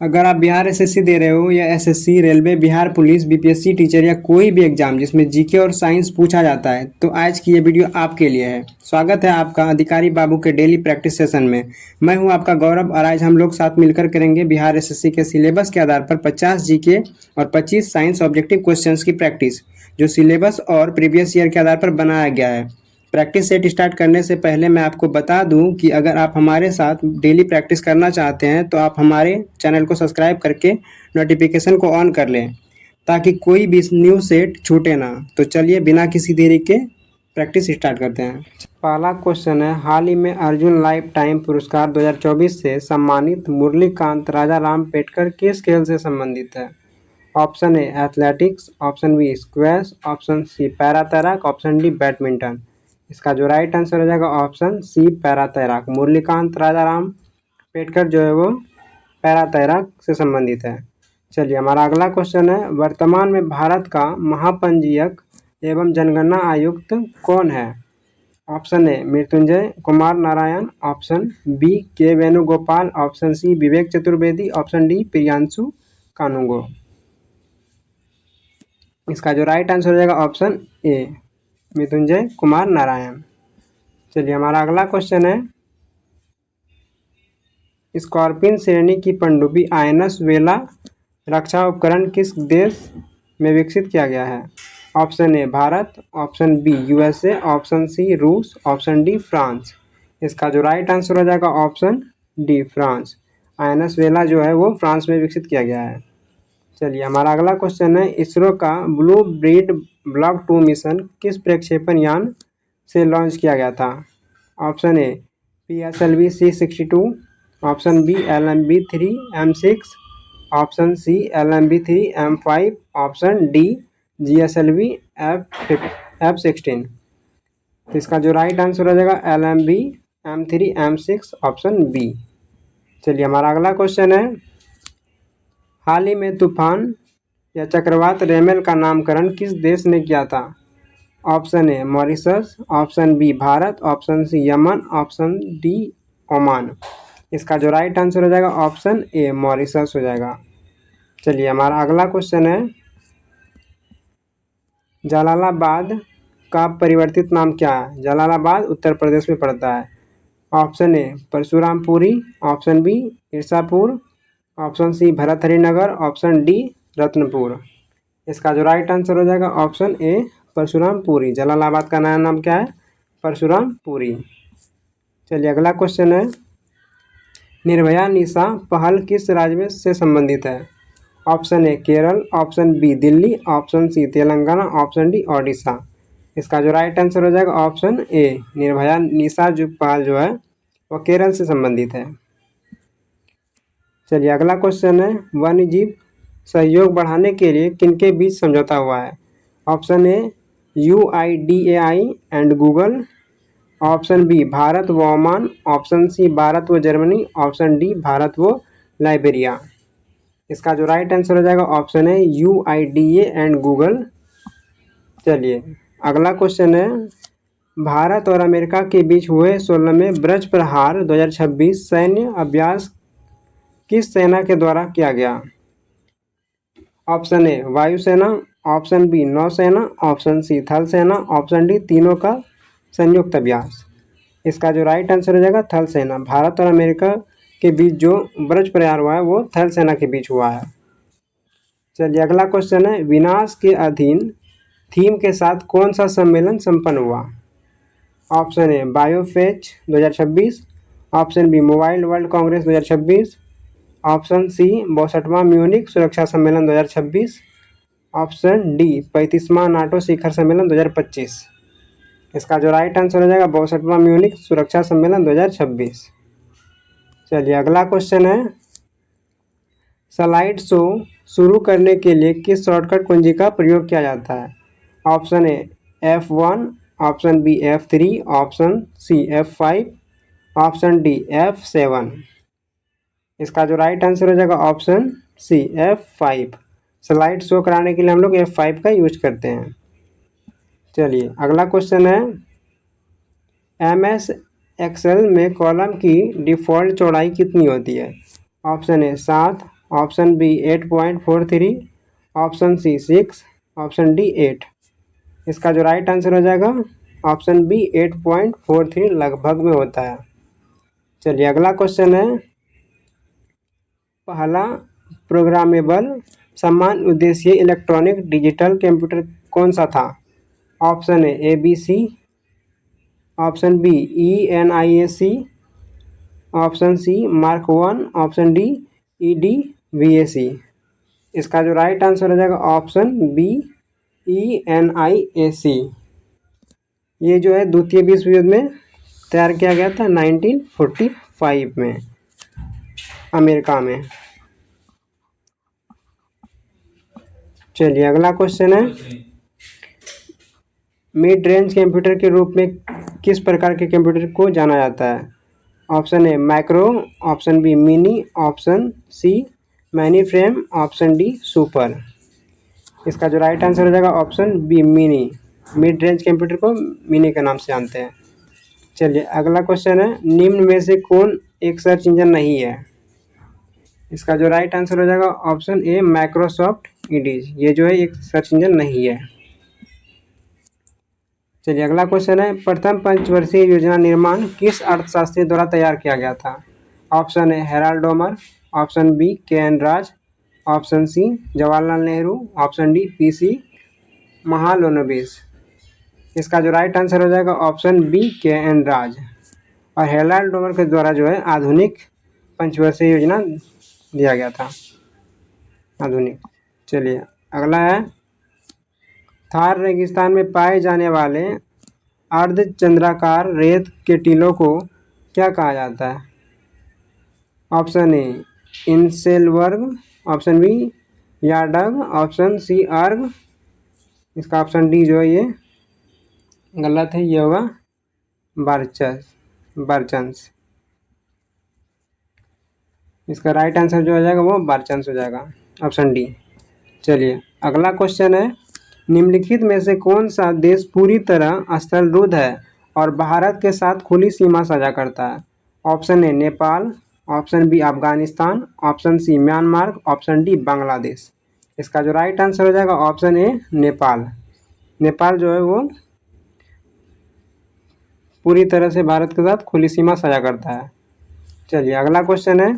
अगर आप बिहार एसएससी दे रहे हो या SSC, railway, Bihar police, BPSC teacher या कोई भी एग्जाम जिसमें जीके और साइंस पूछा जाता है तो आज की ये वीडियो आपके लिए है। स्वागत है आपका अधिकारी बाबू के डेली प्रैक्टिस सेशन में। मैं हूं आपका गौरव और आज हम लोग साथ मिलकर करेंगे बिहार एसएससी के सिलेबस के आधार पर 50 जीके और 25 साइंस ऑब्जेक्टिव क्वेश्चंस की प्रैक्टिस, जो सिलेबस और प्रीवियस ईयर के आधार पर बनाया गया है। प्रैक्टिस सेट स्टार्ट करने से पहले मैं आपको बता दूं कि अगर आप हमारे साथ डेली प्रैक्टिस करना चाहते हैं तो आप हमारे चैनल को सब्सक्राइब करके नोटिफिकेशन को ऑन कर लें ताकि कोई भी न्यू सेट छूटे ना। तो चलिए बिना किसी देरी के प्रैक्टिस स्टार्ट करते हैं। पहला क्वेश्चन है, हाल ही में अर्जुन लाइफ टाइम पुरस्कार 2024 से सम्मानित मुरलीकांत राजा राम पेटकर किस खेल से संबंधित है? Option A athletics, option B squash, option C para तैराक, ऑप्शन डी बैडमिंटन। इसका जो राइट आंसर हो जाएगा ऑप्शन सी पैरा तैराक। मुरलीकांत राजाराम पेटकर जो है वो पैरा तैराक से संबंधित है। चलिए हमारा अगला क्वेश्चन है, वर्तमान में भारत का महापंजीयक एवं जनगणना आयुक्त कौन है? Option A Mrityunjay Kumar Narayan, option B K Venugopal, option C Vivek Chaturvedi, option D Priyanshu Kanungo. इसका जो राइट आंसर हो जाएगा ऑप्शन ए मृत्युंजय कुमार नारायण। चलिए हमारा अगला क्वेश्चन है, स्कॉर्पिन श्रेणी की पनडुब्बी आईएनएस वेला रक्षा उपकरण किस देश में विकसित किया गया है? Option A Bharat, option B USA, option C रूस, ऑप्शन डी फ्रांस। इसका जो राइट आंसर हो जाएगा ऑप्शन डी फ्रांस। आईएनएस वेला जो है वो फ्रांस में विकसित किया गया है। चलिए हमारा अगला क्वेश्चन है, इसरो का ब्लू ब्रीड ब्लॉक 2 मिशन किस प्रक्षेपण यान से लॉन्च किया गया था? Option A PSLV C62, option B LMB-3M6, option C LMB-3M5, option D GSLV F16। तो इसका जो राइट आंसर हो जाएगा LMB-M3M6 ऑप्शन बी। चलिए हमारा अगला क्वेश्चन है, हाल ही में तूफान या चक्रवात रेमेल का नामकरण किस देश ने किया था? Option A Mauritius, option B Bharat, option C Yemen, option D Oman. इसका जो राइट आंसर हो जाएगा ऑप्शन ए मॉरिशस हो जाएगा। चलिए हमारा अगला क्वेश्चन है, जलालाबाद का परिवर्तित नाम क्या है? जलालाबाद उत्तर प्रदेश में पड़ता है। Option A Parshurampuri, option B Irshapur, option C Bharatharinagar, option D Ratnapur. इसका जो राइट आंसर हो जाएगा ऑप्शन ए परशुरामपुरी। जलालाबाद का नया नाम क्या है? परशुरामपुरी। चलिए अगला क्वेश्चन है, निर्भया निशा पहल किस राज्य से संबंधित है? Option A Kerala, option B Delhi, option C Telangana, option D Odisha. इसका जो राइट आंसर हो जाएगा ऑप्शन ए निर्भया निशा जो पहल जो है वो केरल से संबंधित है। चलिए अगला क्वेश्चन है, वन्यजीव सहयोग बढ़ाने के लिए किनके बीच समझौता हुआ है? Option A UIDAI and Google, option B Bharat व ओमान, ऑप्शन सी भारत व जर्मनी, ऑप्शन डी भारत व लाइबेरिया। इसका जो राइट आंसर हो जाएगा ऑप्शन है UIDA एंड गूगल। चलिए अगला क्वेश्चन है, भारत और अमेरिका के बीच हुए 16वें ब्रज प्रहार 2026 सैन्य अभ्यास किस सेना के द्वारा किया गया? ऑप्शन ए वायुसेना, ऑप्शन बी नौसेना, ऑप्शन सी थल सेना, ऑप्शन डी तीनों का संयुक्त अभ्यास। इसका जो राइट आंसर हो जाएगा थल सेना। भारत और अमेरिका के बीच जो ब्रज प्रहार हुआ है वो थल सेना के बीच हुआ है। चलिए अगला क्वेश्चन है, विनाश के अधीन थीम के साथ कौन सा सम्मेलन संपन्न हुआ? Option A Biofach 2026, option B mobile world congress 2026, option C 62वां म्यूनिक सुरक्षा सम्मेलन 2026, ऑप्शन डी 35वां नाटो शिखर सम्मेलन 2025। इसका जो राइट आंसर हो जाएगा 62वां म्यूनिक सुरक्षा सम्मेलन 2026। चलिए अगला क्वेश्चन है, स्लाइड शो शुरू करने के लिए किस शॉर्टकट कुंजी का प्रयोग किया जाता है? Option A F1, option B F3, option C F5, option D F7। इसका जो राइट आंसर हो जाएगा option C F5। Slide show कराने के लिए हम लोग F5 का यूज करते हैं। चलिए अगला क्वेश्चन है, MS Excel में कॉलम की डिफ़ॉल्ट चौड़ाई कितनी होती है? Option A 7, option B 8.43, option C 6, option D 8। इसका जो राइट आंसर हो जाएगा ऑप्शन बी 8.43 लगभग में होता है। चलिए अगला क्वेश्चन है, पहला प्रोग्रामेबल समान उद्देश्य इलेक्ट्रॉनिक डिजिटल कंप्यूटर कौन सा था? Option A B C, option B ENIAC, option C Mark 1, option D EDVAC। इसका जो राइट आंसर हो जाएगा ऑप्शन बी ENIAC। ये जो है द्वितीय विश्व युद्ध में तैयार किया गया था 1945 में अमेरिका में। चलिए अगला क्वेश्चन है, मिड रेंज कंप्यूटर के रूप में किस प्रकार के कंप्यूटर को जाना जाता है? Option A micro, option B mini, option C mainframe, option D super. इसका जो राइट आंसर हो जाएगा option B mini. Mid range computer को मिनी के नाम से जानते हैं। चलिए अगला क्वेश्चन है, निम्न में से कौन एक सर्च इंजन नहीं है? इसका जो राइट आंसर हो जाएगा ऑप्शन ए माइक्रोसॉफ्ट इडीज। ये जो है एक सर्च इंजन नहीं है। चलिए अगला क्वेश्चन है, प्रथम पंचवर्षीय योजना निर्माण किस अर्थशास्त्री द्वारा तैयार किया गया था? Option A Harold Domar, option B KN Raj, option C Jawaharlal Nehru, option D PC Mahalanobis. इसका जो राइट आंसर हो जाएगा ऑप्शन बी KN राज। और हेराल्ड डोमर के द्वारा जो है आधुनिक पंचवर्षीय योजना दिया गया था, आधुनिक। चलिए अगला है, थार रेगिस्तान में पाए जाने वाले अर्धचंद्राकार रेत के टीलों को क्या कहा जाता है? Option A inselberg, option B yardang, option C erg. इसका ऑप्शन डी जो है ये गलत है, ये होगा बारचंस। इसका राइट आंसर जो हो जाएगा वो बारचंस हो जाएगा, ऑप्शन डी। चलिए अगला क्वेश्चन है, निम्नलिखित में से कौन सा देश पूरी तरह स्थलरूद्ध है और भारत के साथ खुली सीमा साझा करता है? Option A Nepal, option B Afghanistan, option C Myanmar, option D Bangladesh. इसका जो राइट आंसर हो जाएगा ऑप्शन ए नेपाल। नेपाल जो है वो पूरी तरह से भारत के साथ खुली सीमा साझा करता है। चलिए अगला क्वेश्चन है,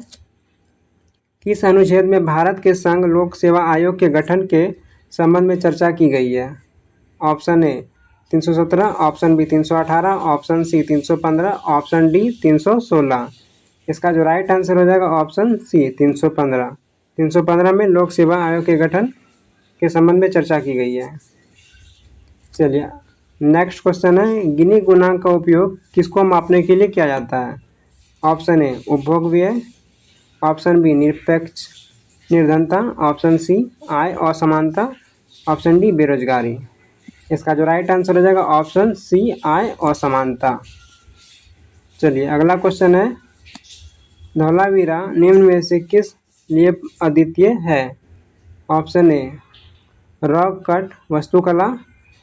किस अनुच्छेद में भारत के संघ लोक सेवा आयोग के गठन के संबंध में चर्चा की गई है? Option A 317, option B 318, option C 315, option D 316। इसका जो राइट आंसर हो जाएगा ऑप्शन सी 315। 315 में लोक सेवा आयोग के गठन के संबंध में चर्चा की गई है। चलिए नेक्स्ट क्वेश्चन है, गिनी गुणांक का उपयोग किसको मापने के लिए किया जाता है? ऑप्शन ए उपभोग व्यय, ऑप्शन बी निरपेक्ष निर्धनता, ऑप्शन सी आय असमानता, ऑप्शन डी बेरोजगारी। इसका जो राइट आंसर हो जाएगा ऑप्शन सी आय असमानता। चलिए अगला क्वेश्चन है, धौलावीरा निम्न में से किस लिए अद्वितीय है? ऑप्शन ए रॉक कट वास्तुकला,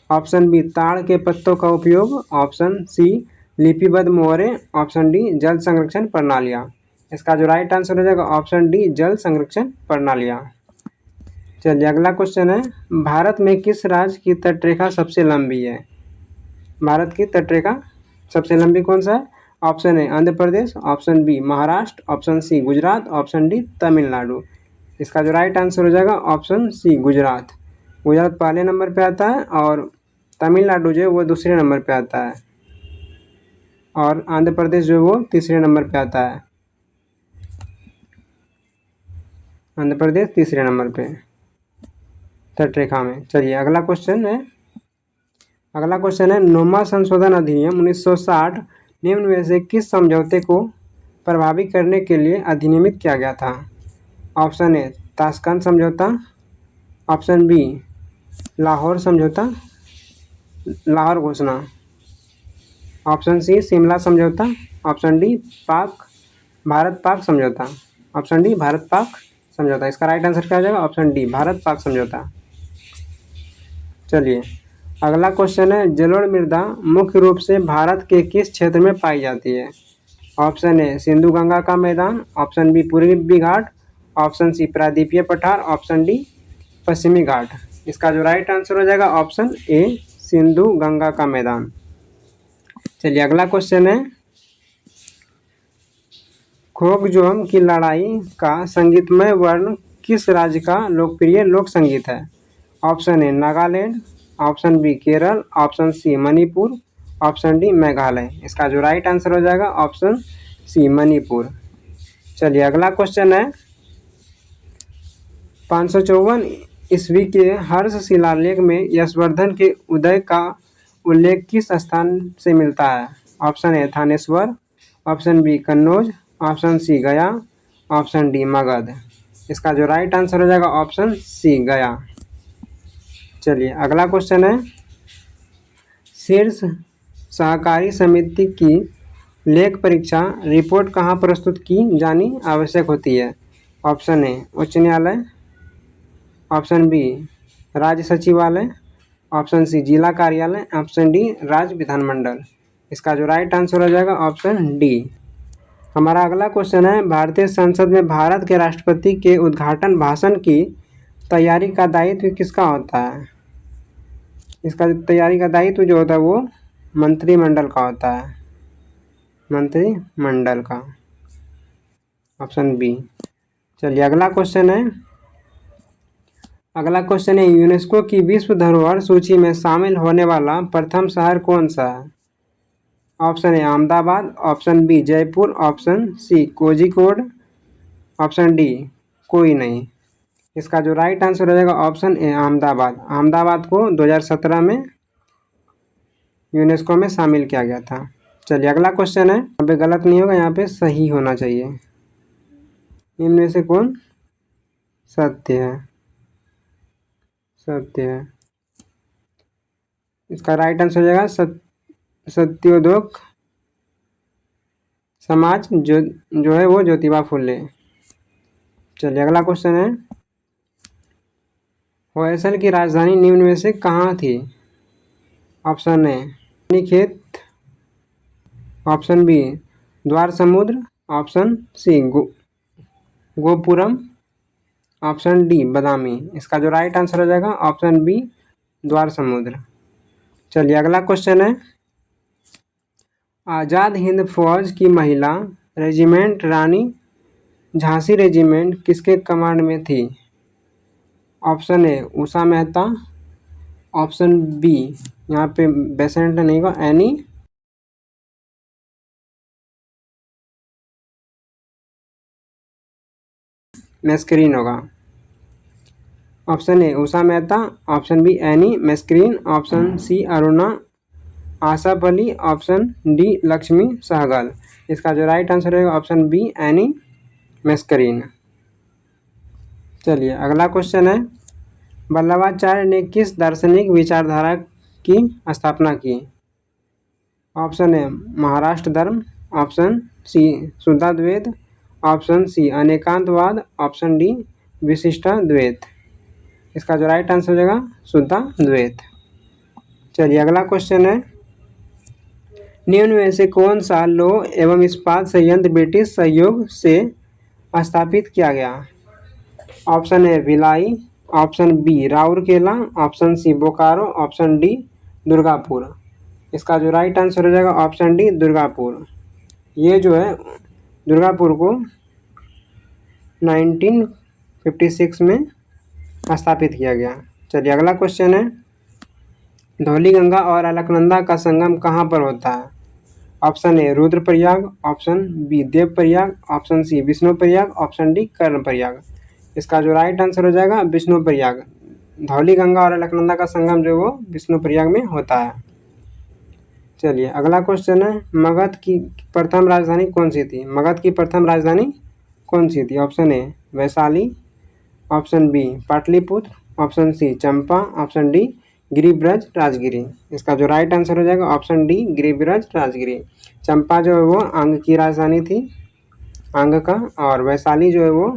ऑप्शन बी ताड़ के पत्तों का उपयोग, ऑप्शन सी लिपिबद्ध मोहरें, ऑप्शन डी जल संरक्षण प्रणालियाँ। इसका जो राइट आंसर हो जाएगा ऑप्शन डी जल संरक्षण प्रणालियाँ। चलिए अगला क्वेश्चन है, भारत में किस राज्य की तटरेखा सबसे लंबी है? भारत की तटरेखा सबसे लंबी कौन सा है? Option A Andhra Pradesh, option B Maharashtra, option C Gujarat, option D Tamil Nadu. इसका जो राइट आंसर हो जाएगा ऑप्शन सी गुजरात। गुजरात पहले नंबर पे आता है और तमिलनाडु जो है वो दूसरे नंबर पे आता है और आंध्र प्रदेश जो है वो तीसरे नंबर पे आता है। आंध्र प्रदेश तीसरे नंबर पे तटरेखा में। चलिए अगला क्वेश्चन है, नोमा संशोधन अधिनियम 1960 निम्न में से किस समझौते को प्रभावी करने के लिए अधिनियमित किया गया था? ऑप्शन ए ताशकंद समझौता, ऑप्शन बी लाहौर समझौता, लाहौर घोषणा, ऑप्शन सी शिमला समझौता, ऑप्शन डी भारत पाक समझौता, ऑप्शन डी भारत पाक समझौता। इसका राइट आंसर क्या हो जाएगा? ऑप्शन डी भारत पाक समझौता। चलिए अगला क्वेश्चन है, जलोढ़ मृदा मुख्य रूप से भारत के किस क्षेत्र में पाई जाती है? ऑप्शन ए सिंधु गंगा का मैदान, ऑप्शन बी पूर्वी घाट, ऑप्शन सी प्रायद्वीपीय पठार, ऑप्शन डी पश्चिमी घाट। इसका जो राइट आंसर हो जाएगा ऑप्शन ए सिंधु गंगा का मैदान। चलिए अगला क्वेश्चन है, खोकजोम की लड़ाई का संगीतमय वर्ण किस राज्य का लोकप्रिय लोक संगीत है? Option A Nagaland, option B Kerala, option C Manipur, option D Meghalaya. इसका जो राइट आंसर हो जाएगा ऑप्शन सी मणिपुर। चलिए अगला क्वेश्चन है, 554 ईस्वी के हर्ष शिलालेख में यशवर्धन के उदय का उल्लेख किस स्थान से मिलता है? Option A Thaneshwar, option B Kannauj, option C Gaya, option D Magadh. इसका जो राइट आंसर हो जाएगा ऑप्शन सी गया। चलिए अगला क्वेश्चन है, शीर्ष सहकारी समिति की लेख परीक्षा रिपोर्ट कहाँ प्रस्तुत की जानी आवश्यक होती है? ऑप्शन ए उच्च न्यायालय, ऑप्शन बी राज्य सचिवालय, ऑप्शन सी जिला कार्यालय, ऑप्शन डी राज्य विधानमंडल। इसका जो राइट आंसर हो जाएगा ऑप्शन डी। हमारा अगला क्वेश्चन है, भारतीय संसद में भारत के राष्ट्रपति के उद्घाटन भाषण की तैयारी का दायित्व किसका होता है? इसका तैयारी का दायित्व जो होता है वो मंत्रिमंडल का होता है, मंत्रिमंडल का, ऑप्शन बी। चलिए अगला क्वेश्चन है, यूनेस्को की विश्व धरोहर सूची में शामिल होने वाला प्रथम शहर कौन सा है? Option A Ahmedabad, option B Jaipur, option C Kozhikode, option D कोई नहीं। इसका जो राइट आंसर हो जाएगा ऑप्शन ए अहमदाबाद। अहमदाबाद को 2017 में यूनेस्को में शामिल किया गया था। चलिए अगला क्वेश्चन है, यहाँ पे गलत नहीं होगा, यहाँ पे सही होना चाहिए। निम्न में से कौन सत्य है? सत्य है। इसका राइट आंसर हो जाएगा सत्योद्योग समाज जो है वो ज्योतिबा फुले। चलिए अगला क्वेश्चन है, होयसल की राजधानी निम्न में से कहाँ थी? Option A Ranikhet, option B Dwar Samudra, option C गोपुरम, ऑप्शन डी बदामी। इसका जो राइट आंसर हो जाएगा ऑप्शन बी द्वार समुद्र। चलिए अगला क्वेश्चन है, आज़ाद हिंद फौज की महिला रेजिमेंट रानी झांसी रेजिमेंट किसके कमांड में थी? Option A Usha Mehta, option B यहाँ पे बेसेंट नहीं होगा, एनी मैस्करीन होगा। Option A Usha Mehta, option B Annie Mascarene, option C Aruna Asaf Ali, option D Lakshmi Sahgal. इसका जो राइट आंसर है ऑप्शन बी एनी मैस्करीन। चलिए अगला क्वेश्चन है, वल्लभाचार्य ने किस दार्शनिक विचारधारा की स्थापना की? ऑप्शन ए महाराष्ट्र धर्म, ऑप्शन सी शुद्धाद्वैत, ऑप्शन सी अनेकांतवाद, ऑप्शन डी विशिष्टाद्वैत। इसका जो राइट आंसर हो जाएगा शुद्धाद्वैत। चलिए अगला क्वेश्चन है, निम्न में से कौन सा लौह एवं इस्पात संयंत्र ब्रिटिश सहयोग से स्थापित किया गया? Option A Bhilai, option B Rourkela, option C Bokaro, option D Durgapur. इसका जो राइट आंसर हो जाएगा ऑप्शन डी दुर्गापुर। ये जो है दुर्गापुर को 1956 में स्थापित किया गया। चलिए अगला क्वेश्चन है, धौलीगंगा और अलकनंदा का संगम कहाँ पर होता है? Option A Rudraprayag, option B Devprayag, option C Vishnuprayag, option D Karnaprayag. इसका जो राइट आंसर हो जाएगा विष्णुप्रयाग। धौलीगंगा और अलकनंदा का संगम जो वो विष्णुप्रयाग में होता है। चलिए अगला क्वेश्चन है, मगध की प्रथम राजधानी कौन सी थी? मगध की प्रथम राजधानी कौन सी थी? Option A Vaishali, option B Pataliputra, option C Champa, option D गिरिब्रज राजगिरी। इसका जो राइट आंसर हो जाएगा ऑप्शन डी गिरिब्रज राजगिरी। चंपा जो है वो अंग की राजधानी थी, अंग का, और वैशाली जो है वो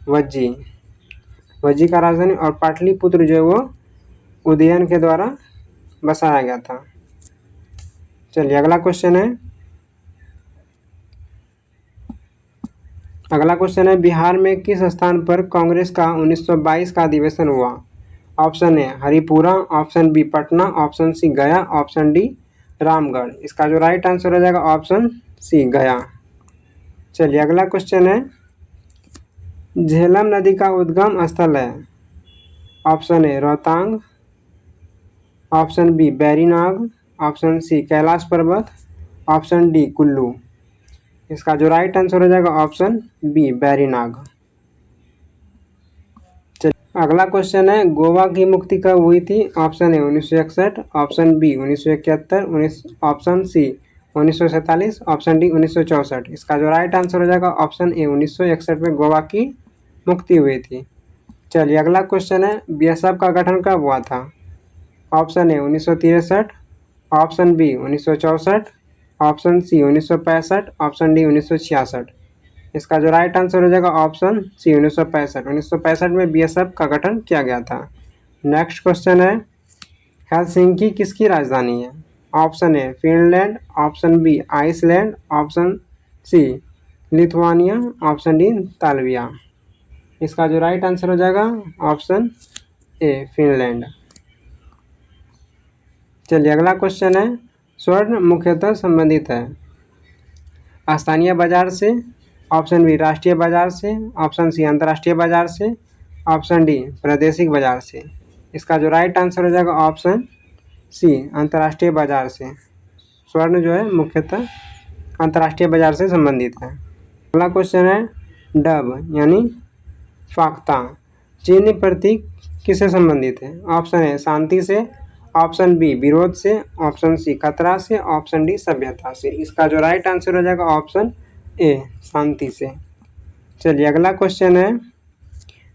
वज्जी का राजधानी, और पाटलिपुत्र जो है वो उदयन के द्वारा बसाया गया था। चलिए अगला क्वेश्चन है, अगला क्वेश्चन है, बिहार में किस स्थान पर कांग्रेस का 1922 का अधिवेशन हुआ? Option A Haripura, option B Patna, option C Gaya, option D Ramgarh. इसका जो राइट आंसर हो जाएगा ऑप्शन सी गया। चलिए अगला क्वेश्चन है, झेलम नदी का उद्गम स्थल है? Option A Rohtang, option B Berinag, option C Kailash Parvat, option D Kullu. इसका जो राइट आंसर हो जाएगा ऑप्शन बी बैरीनाग। चलिए अगला क्वेश्चन है, गोवा की मुक्ति कब हुई थी? Option A 1961, option B 1971, option C 1947, option D 1964। इसका जो राइट आंसर हो जाएगा ऑप्शन ए 1961 में गोवा की मुक्ति हुई थी। चलिए अगला क्वेश्चन है, बीएसएफ का गठन कब हुआ था? Option A 1963, option B 1964, option C 1965, option D 1966। इसका जो राइट आंसर हो जाएगा ऑप्शन सी 1965। 1965 में बीएसएफ का गठन किया गया था। नेक्स्ट क्वेश्चन है, हेलसिंकी किसकी राजधानी है? Option A Finland, option B Iceland, option C Lithuania, option D तालविया। इसका जो राइट आंसर हो जाएगा ऑप्शन ए फिनलैंड। चलिए अगला क्वेश्चन है, स्वर्ण मुख्यतः संबंधित है स्थानीय बाजार से, ऑप्शन बी राष्ट्रीय बाजार से, ऑप्शन सी अंतर्राष्ट्रीय बाजार से, ऑप्शन डी प्रादेशिक बाजार से। इसका जो राइट आंसर हो जाएगा ऑप्शन सी अंतर्राष्ट्रीय बाजार से। स्वर्ण जो है मुख्यतः अंतर्राष्ट्रीय बाजार से संबंधित है। अगला क्वेश्चन है, डब यानी फाख्ता चिन्ह प्रतीक किससे संबंधित है? ऑप्शन ए शांति से, ऑप्शन बी विरोध से, ऑप्शन सी खतरा से, ऑप्शन डी सभ्यता से। इसका जो राइट आंसर हो जाएगा ऑप्शन ए शांति से। चलिए अगला क्वेश्चन है,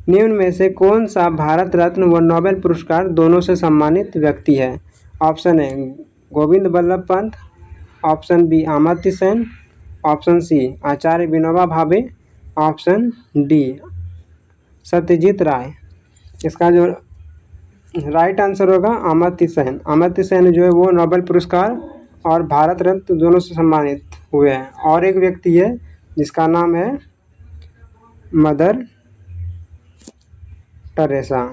निम्न में से कौन सा भारत रत्न व नोबेल पुरस्कार दोनों से सम्मानित व्यक्ति है? Option A Govind Ballabh Pant, option B Amartya Sen, option C Acharya Vinoba Bhave, option D Satyajit राय। इसका जो राइट आंसर होगा अमर्त्य सेन। अमर्त्य सेन जो है वो नोबेल पुरस्कार और भारत रत्न दोनों से सम्मानित हुए हैं। और एक व्यक्ति है जिसका नाम है मदर टेरेसा।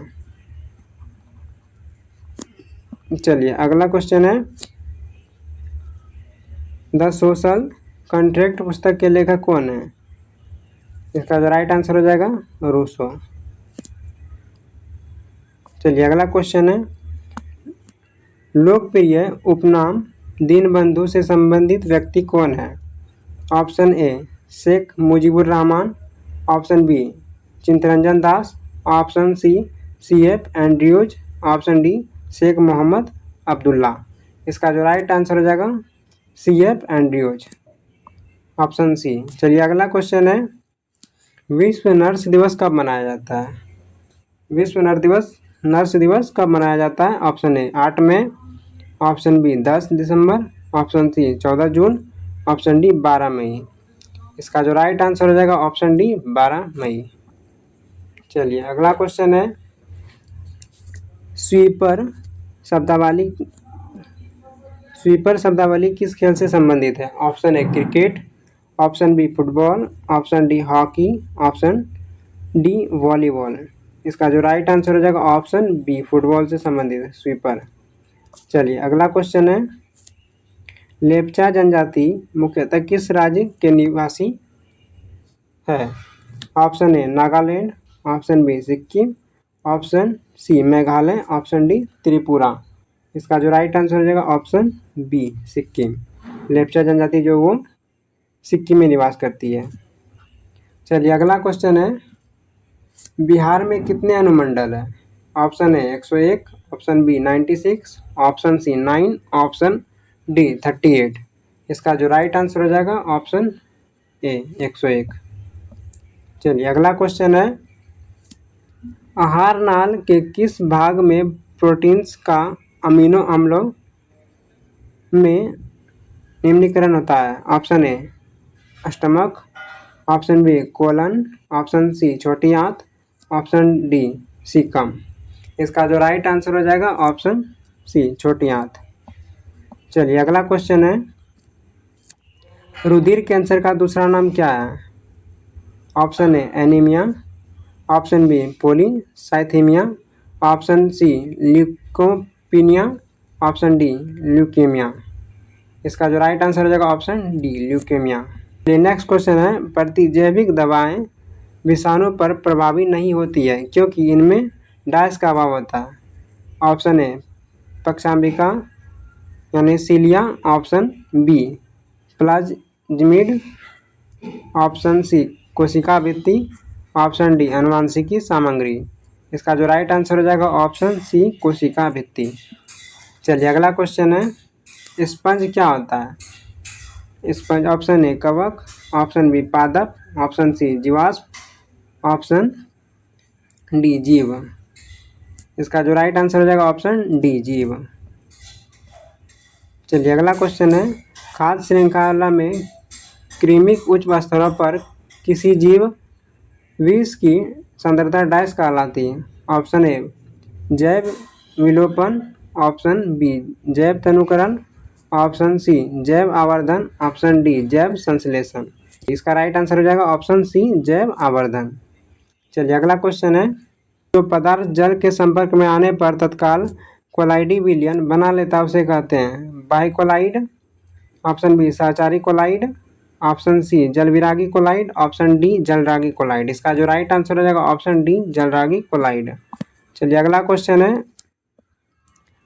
चलिए अगला क्वेश्चन है, द सोशल कॉन्ट्रैक्ट पुस्तक के लेखक कौन है? इसका जो राइट आंसर हो जाएगा रूसो। चलिए अगला क्वेश्चन है, लोकप्रिय उपनाम दीनबंधु से संबंधित व्यक्ति कौन है? Option A Sheikh Mujibur Rahman, option B Chittaranjan Das, option C CF Andrews, option D Sheikh Mohammad Abdullah. इसका जो राइट आंसर हो जाएगा CF एंड्रयूज, ऑप्शन सी। चलिए अगला क्वेश्चन है, विश्व नर्स दिवस कब मनाया जाता है? विश्व नर्स दिवस कब मनाया जाता है? ऑप्शन ए 8 मई, ऑप्शन बी 10 दिसंबर, ऑप्शन सी 14 जून, ऑप्शन डी 12 मई। इसका जो राइट आंसर हो जाएगा ऑप्शन डी 12 मई। चलिए अगला क्वेश्चन है, स्वीपर शब्दावली किस खेल से संबंधित है? Option A cricket, option B football, option D hockey, option D volleyball. इसका जो राइट आंसर हो जाएगा ऑप्शन बी फुटबॉल से संबंधित है स्वीपर। चलिए अगला क्वेश्चन है, लेप्चा जनजाति मुख्यतः किस राज्य के निवासी है? Option A Nagaland, option B Sikkim, option C Meghalaya, option D Tripura. इसका जो राइट आंसर हो जाएगा ऑप्शन बी सिक्किम। लेप्चा जनजाति जो वो सिक्किम में निवास करती है। चलिए अगला क्वेश्चन है, बिहार में कितने अनुमंडल है? Option A 101, option B 96, option C 9, option D 38। इसका जो राइट आंसर हो जाएगा ऑप्शन ए 101। चलिए अगला क्वेश्चन है, आहार नाल के किस भाग में प्रोटीन्स का अमीनो अम्लों में निम्नीकरण होता है? Option A stomach, option B colon, option C छोटी आंत, ऑप्शन डी सीकम। इसका जो राइट आंसर हो जाएगा ऑप्शन सी छोटी आंत। चलिए अगला क्वेश्चन है, रुधिर कैंसर का दूसरा नाम क्या है? Option A anaemia, option B polycythaemia, option C leucopenia, option D leukaemia. इसका जो राइट आंसर हो जाएगा option D leukaemia. Next question है, प्रतिजैविक दवाएं विषाणु पर प्रभावी नहीं होती है क्योंकि इनमें डायस का अभाव होता है। ऑप्शन ए पक्षांबिका यानी cilia, option B plasmid, option C कोशिका भित्ति, ऑप्शन डी आनुवंशिकी सामग्री। इसका जो राइट आंसर हो जाएगा ऑप्शन सी कोशिका भित्ति। चलिए अगला क्वेश्चन है, स्पंज क्या होता है? स्पंज ऑप्शन ए कवक, ऑप्शन बी पादप, ऑप्शन सी जीवाश्म, ऑप्शन डी जीव। इसका जो राइट आंसर हो जाएगा ऑप्शन डी जीव। चलिए अगला क्वेश्चन है, खाद्य श्रृंखला में क्रीमिक उच्च स्तरों पर किसी जीव विष की सांद्रता डैश कहलाती है। ऑप्शन ए जैव विलोपन, ऑप्शन बी जैव तनुकरण, ऑप्शन सी जैव आवर्धन, ऑप्शन डी जैव संश्लेषण। इसका राइट आंसर हो जाएगा ऑप्शन सी जैव आवर्धन। चलिए अगला क्वेश्चन है, जो पदार्थ जल के संपर्क में आने पर तत्काल कोलाइडी विलयन बना लेता है उसे कहते हैं बाइकोलाइड, ऑप्शन बी सहचारी कोलाइड, ऑप्शन सी जलविरागी कोलाइड, ऑप्शन डी जलरागी कोलाइड। इसका जो राइट आंसर हो जाएगा ऑप्शन डी जलरागी कोलाइड। चलिए अगला क्वेश्चन है,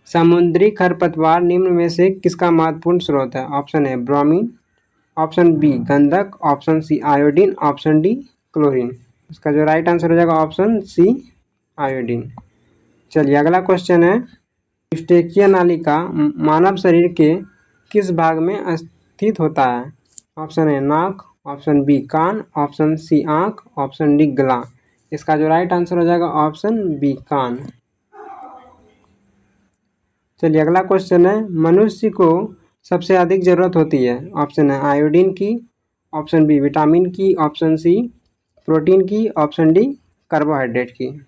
समुद्री खरपतवार निम्न में से किसका महत्वपूर्ण स्रोत है? Option A bromine, option B गंधक, option C iodine, option D chlorine. इसका जो राइट आंसर हो जाएगा ऑप्शन सी आयोडीन। चलिए अगला क्वेश्चन है, यूस्टेकिया नालिका मानव शरीर के किस भाग में स्थित होता है? ऑप्शन ए नाक, ऑप्शन बी कान, ऑप्शन सी आँख, ऑप्शन डी गला। इसका जो राइट आंसर हो जाएगा ऑप्शन बी कान। चलिए अगला क्वेश्चन है, मनुष्य को सबसे अधिक ज़रूरत होती है? ऑप्शन है आयोडीन की, ऑप्शन बी विटामिन की, ऑप्शन सी प्रोटीन की, ऑप्शन डी कार्बोहाइड्रेट की।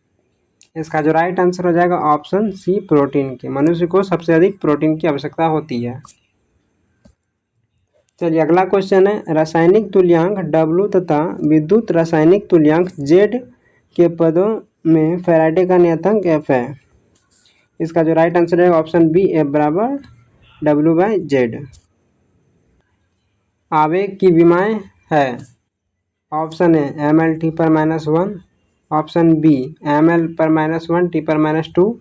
इसका जो राइट आंसर हो जाएगा ऑप्शन सी प्रोटीन की। मनुष्य को सबसे अधिक प्रोटीन की आवश्यकता होती है। चलिए अगला क्वेश्चन है, रासायनिक तुल्यांक W तथा विद्युत रासायनिक तुल्यांक Z के पदों में फैराडे का नियतांक F है। इसका जो राइट आंसर है ऑप्शन बी F बराबर W/Z। आवेग की विमाएं है? Option A mL/-1, option B mL/-1 T/-2,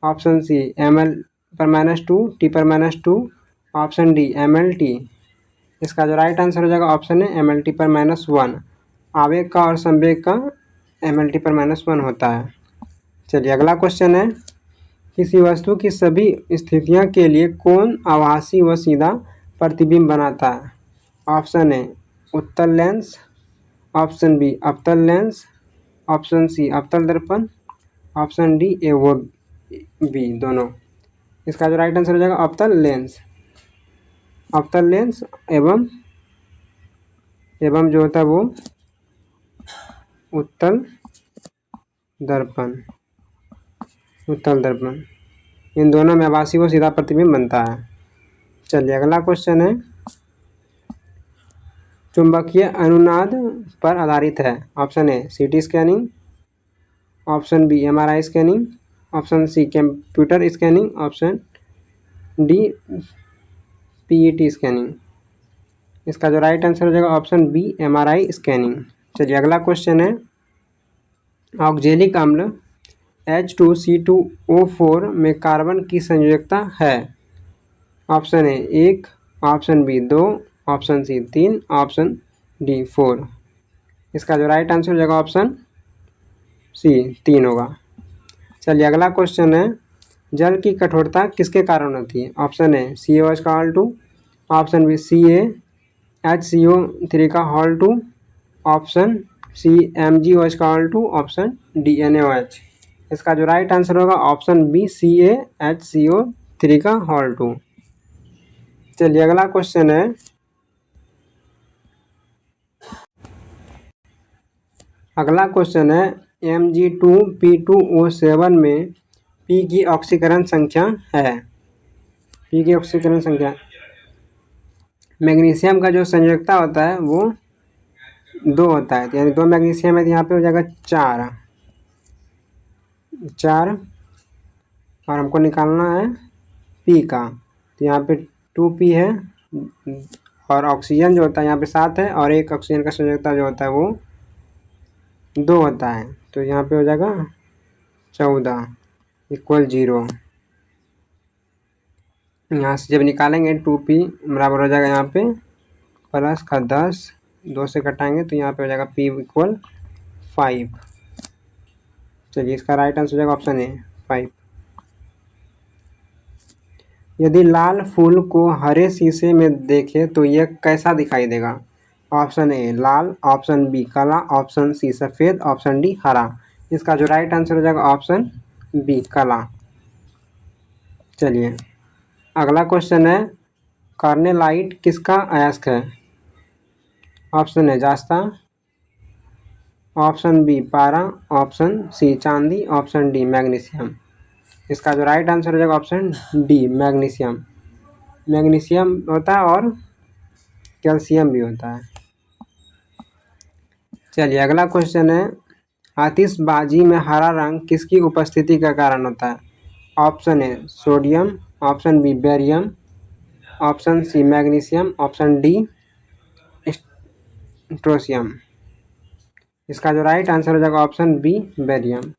option C mL/-2 T/-2, option D mLT। इसका जो राइट आंसर हो जाएगा ऑप्शन है mLT/-1। आवेग का और संवेग का mLT/-1 होता है। चलिए अगला क्वेश्चन है, किसी वस्तु की सभी स्थितियां के लिए कौन आभासी व सीधा प्रतिबिंब बनाता है? ऑप्शन ए उत्तल लेंस, ऑप्शन बी अवतल लेंस, ऑप्शन सी अवतल दर्पण, ऑप्शन डी ए वो बी दोनों। इसका जो राइट आंसर हो जाएगा अवतल लेंस। अवतल लेंस एवं जो होता है वो उत्तल दर्पण। इन दोनों में आभासी व सीधा प्रतिबिंब बनता है। चलिए अगला क्वेश्चन है, चुंबकीय अनुनाद पर आधारित है? Option A CT scanning, option B MRI scanning, option C computer scanning, option D PET scanning. इसका जो राइट आंसर हो जाएगा ऑप्शन बी MRI स्कैनिंग। चलिए अगला क्वेश्चन है, ऑक्जेलिक अम्ल H2C2O4 में कार्बन की संयोजकता है? Option A 1, option B 2, option C 3, option D 4। इसका जो राइट आंसर हो जाएगा ऑप्शन सी 3 होगा। चलिए अगला क्वेश्चन है, जल की कठोरता किसके कारण होती है? Option A CaOH, option B CaHCO3, option C MgOH, option D NaOH। इसका जो राइट आंसर होगा ऑप्शन बी CaHCO3। चलिए अगला क्वेश्चन है, Mg2P2O7 में P की ऑक्सीकरण संख्या है? P की ऑक्सीकरण संख्या, मैग्नीशियम का जो संयोजकता होता है वो 2 होता है, तो यानी 2 मैग्नीशियम है, तो यहाँ पे हो जाएगा 4 4। और हमको निकालना है पी का, तो यहाँ पे 2p है। और ऑक्सीजन जो होता है यहाँ पे 7 है, और एक ऑक्सीजन का संयोजकता जो होता है वो 2 होता है, तो यहाँ पे हो जाएगा 14 इक्वल 0। यहाँ से जब निकालेंगे 2p बराबर हो जाएगा यहाँ पे प्लस का 10, 2 से घटाएंगे तो यहाँ पे हो जाएगा p इक्वल 5। चलिए इसका राइट आंसर हो जाएगा ऑप्शन ए 5। यदि लाल फूल को हरे शीशे में देखें तो यह कैसा दिखाई देगा? ऑप्शन ए लाल, ऑप्शन बी काला, ऑप्शन सी सफ़ेद, ऑप्शन डी हरा। इसका जो राइट आंसर हो जाएगा ऑप्शन बी काला। चलिए अगला क्वेश्चन है, कार्नेलाइट किसका अयस्क है? ऑप्शन ए जास्ता, ऑप्शन बी पारा, ऑप्शन सी चांदी, ऑप्शन डी मैग्नीशियम। इसका जो राइट आंसर हो जाएगा ऑप्शन डी मैग्नीशियम। मैग्नीशियम होता है और कैल्शियम भी होता है। चलिए अगला क्वेश्चन है, आतिशबाजी में हरा रंग किसकी उपस्थिति का कारण होता है? Option A sodium, option B barium, option C magnesium, option D strontium. इसका जो राइट आंसर हो जाएगा ऑप्शन बी बेरियम।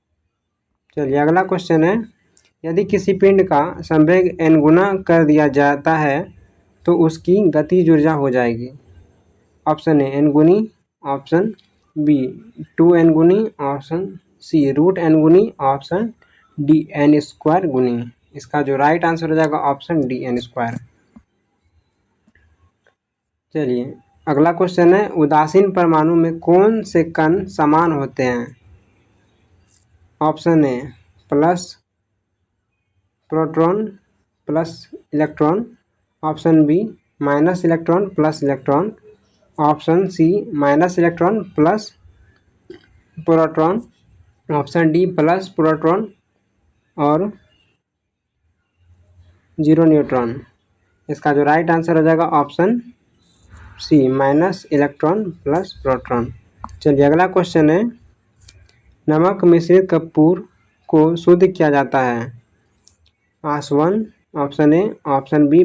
चलिए अगला क्वेश्चन है, यदि किसी पिंड का संवेग n गुना कर दिया जाता है तो उसकी गतिज ऊर्जा हो जाएगी। ऑप्शन ए n गुनी, ऑप्शन बी 2n गुनी, ऑप्शन सी √n गुनी, ऑप्शन डी n स्क्वायर गुनी। इसका जो राइट आंसर हो जाएगा ऑप्शन डी n स्क्वायर। चलिए अगला क्वेश्चन है, उदासीन परमाणु में कौन से कण समान होते हैं? Option A plus proton plus electron, option B minus electron plus electron, option C minus electron plus proton, option D plus proton और 0 न्यूट्रॉन। इसका जो राइट आंसर हो जाएगा option C minus electron plus proton. चलिए अगला question है, नमक मिश्रित कपूर को शुद्ध किया जाता है? आसवन, ऑप्शन ए, ऑप्शन बी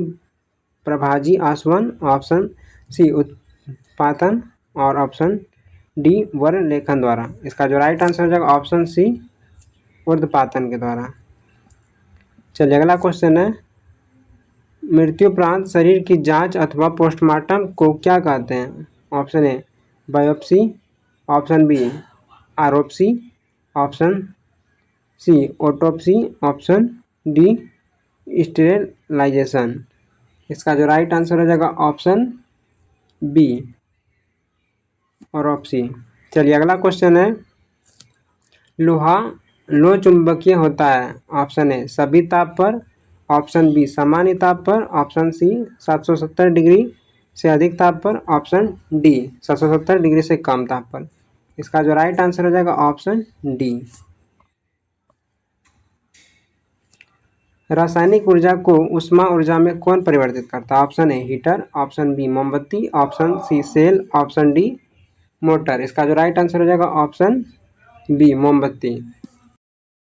प्रभाजी आसवन, ऑप्शन सी उत्पादन और ऑप्शन डी वर्ण लेखन द्वारा। इसका जो राइट आंसर हो जाएगा ऑप्शन सी ऊर्ध्वपातन के द्वारा। चलिए अगला क्वेश्चन है, मृत्युपरांत शरीर की जांच अथवा पोस्टमार्टम को क्या कहते हैं? Option A biopsy, option B autopsy, option C autopsy, option D sterilisation. इसका जो राइट आंसर हो जाएगा ऑप्शन बी ऑटोप्सी। चलिए अगला क्वेश्चन है, लोहा लो चुंबकीय होता है? ऑप्शन ए सभी ताप पर, ऑप्शन बी सामान्य ताप पर, ऑप्शन सी 770 डिग्री से अधिक ताप पर, ऑप्शन डी 770 डिग्री से कम ताप पर। इसका जो राइट आंसर हो जाएगा ऑप्शन डी। रासायनिक ऊर्जा को ऊष्मा ऊर्जा में कौन परिवर्तित करता है? Option A heater, option B मोमबत्ती, option C cell, option D motor. इसका जो राइट आंसर हो जाएगा ऑप्शन बी मोमबत्ती।